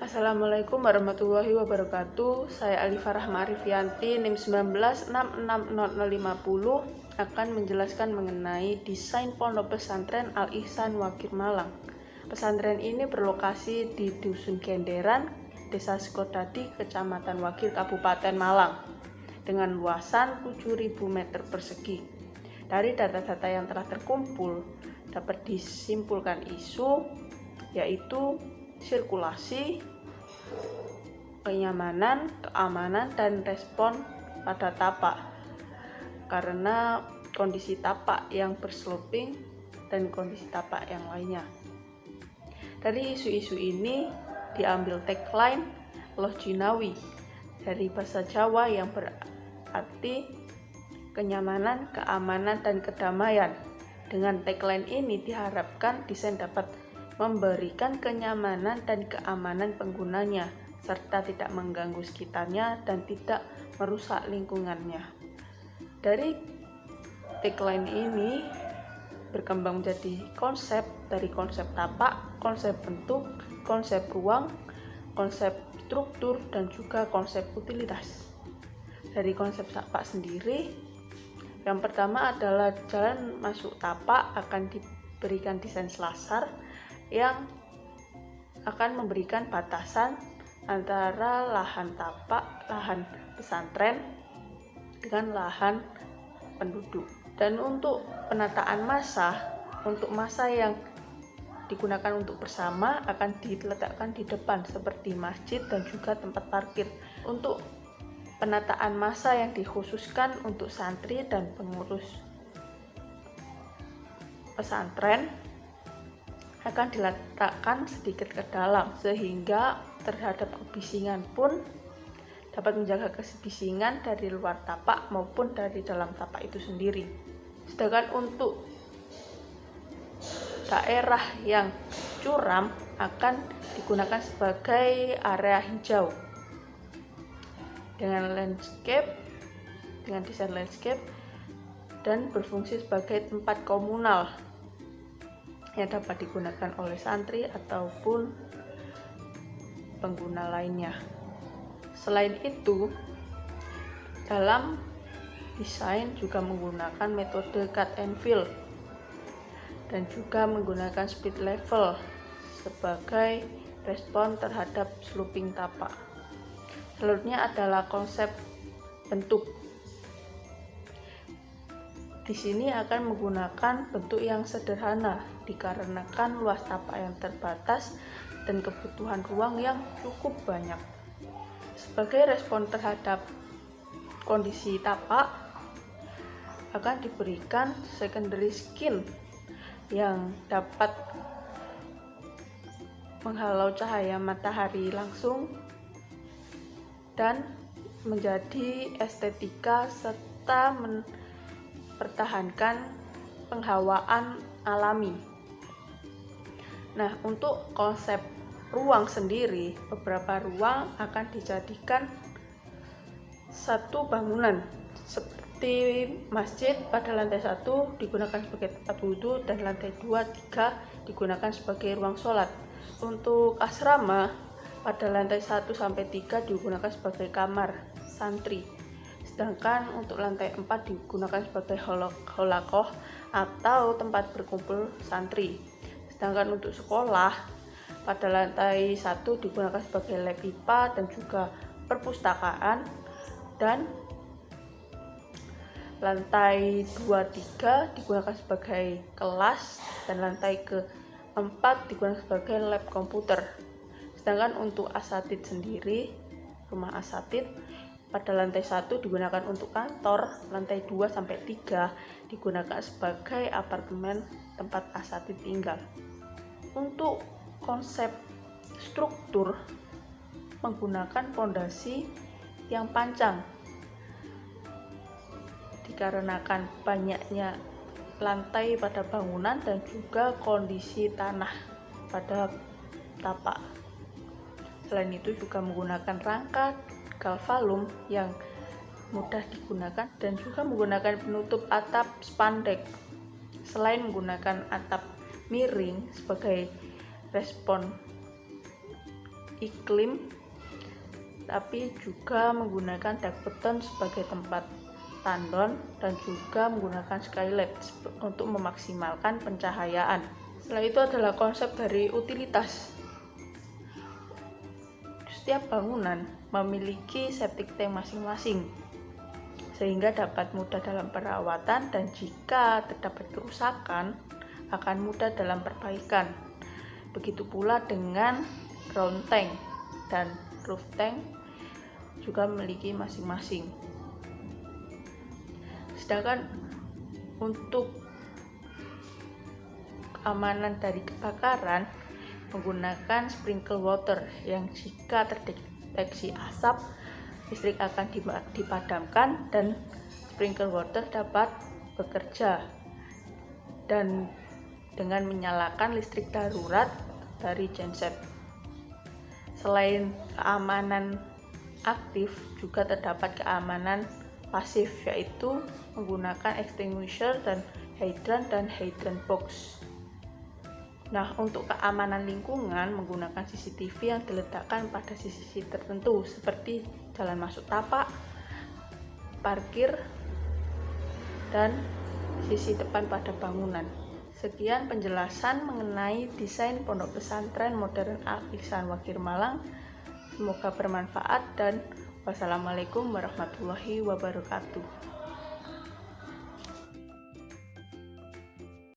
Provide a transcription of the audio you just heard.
Assalamualaikum warahmatullahi wabarakatuh. Saya Alifah Rahma Arifianti, NIM 19660050 akan menjelaskan mengenai desain pondok pesantren Al-Ihsan Wakir Malang. Pesantren ini berlokasi di Dusun Genderan, Desa Sekodadi, Kecamatan Wakir, Kabupaten Malang, dengan luasan 7.000 meter persegi. Dari data-data yang telah terkumpul, dapat disimpulkan isu yaitu sirkulasi, kenyamanan, keamanan, dan respon pada tapak karena kondisi tapak yang bersloping dan kondisi tapak yang lainnya. Dari isu-isu ini diambil tagline Loh Jinawi dari bahasa Jawa yang berarti kenyamanan, keamanan, dan kedamaian. Dengan tagline ini diharapkan desain dapat memberikan kenyamanan dan keamanan penggunanya, serta tidak mengganggu sekitarnya dan tidak merusak lingkungannya. Dari tagline ini berkembang menjadi konsep, dari konsep tapak, konsep bentuk, konsep ruang, konsep struktur, dan juga konsep utilitas. Dari konsep tapak sendiri, yang pertama adalah jalan masuk tapak akan diberikan desain selasar yang akan memberikan batasan antara lahan tapak, lahan pesantren dengan lahan penduduk. Dan untuk penataan massa, untuk massa yang digunakan untuk bersama akan diletakkan di depan seperti masjid dan juga tempat parkir. Untuk penataan massa yang dikhususkan untuk santri dan pengurus pesantren akan diletakkan sedikit ke dalam sehingga terhadap kebisingan pun dapat menjaga kebisingan dari luar tapak maupun dari dalam tapak itu sendiri. Sedangkan untuk daerah yang curam akan digunakan sebagai area hijau dengan desain landscape dan berfungsi sebagai tempat komunal yang dapat digunakan oleh santri ataupun pengguna lainnya. Selain itu, dalam desain juga menggunakan metode cut and fill dan juga menggunakan split level sebagai respon terhadap sloping tapak. Selanjutnya adalah konsep bentuk. Di sini akan menggunakan bentuk yang sederhana dikarenakan luas tapak yang terbatas dan kebutuhan ruang yang cukup banyak. Sebagai respon terhadap kondisi tapak akan diberikan secondary skin yang dapat menghalau cahaya matahari langsung dan menjadi estetika serta mempertahankan penghawaan alami. Nah, untuk konsep ruang sendiri, beberapa ruang akan dijadikan satu bangunan seperti masjid pada lantai 1 digunakan sebagai tempat wudhu dan lantai 2, 3 digunakan sebagai ruang sholat. Untuk asrama pada lantai 1 sampai 3 digunakan sebagai kamar santri. Sedangkan untuk lantai 4 digunakan sebagai holakoh atau tempat berkumpul santri. Sedangkan untuk sekolah pada lantai 1 digunakan sebagai lab IPA dan juga perpustakaan, dan lantai 2-3 digunakan sebagai kelas dan lantai ke-4 digunakan sebagai lab komputer. Sedangkan untuk asatid sendiri, rumah asatid pada lantai 1 digunakan untuk kantor, lantai 2-3 digunakan sebagai apartemen tempat asatid tinggal. Untuk konsep struktur menggunakan fondasi yang panjang dikarenakan banyaknya lantai pada bangunan dan juga kondisi tanah pada tapak. Selain itu juga menggunakan rangka galvalum yang mudah digunakan dan juga menggunakan penutup atap spandek. Selain menggunakan atap miring sebagai respon iklim, tapi juga menggunakan dak beton sebagai tempat tandon dan juga menggunakan skylight untuk memaksimalkan pencahayaan. Setelah itu adalah konsep dari utilitas. Setiap bangunan memiliki septic tank masing-masing sehingga dapat mudah dalam perawatan, dan jika terdapat kerusakan akan mudah dalam perbaikan. Begitu pula dengan ground tank dan roof tank juga memiliki masing-masing. Sedangkan untuk keamanan dari kebakaran menggunakan sprinkler water yang jika terdeteksi asap, listrik akan dipadamkan dan sprinkler water dapat bekerja dan dengan menyalakan listrik darurat dari genset. Selain keamanan aktif, juga terdapat keamanan pasif, yaitu menggunakan extinguisher dan hydrant box. Nah, untuk keamanan lingkungan menggunakan CCTV yang diletakkan pada sisi tertentu seperti jalan masuk tapak, parkir, dan sisi depan pada bangunan. Sekian penjelasan mengenai desain Pondok Pesantren Modern Al-Ihsan Wakir Malang. Semoga bermanfaat dan wassalamualaikum warahmatullahi wabarakatuh.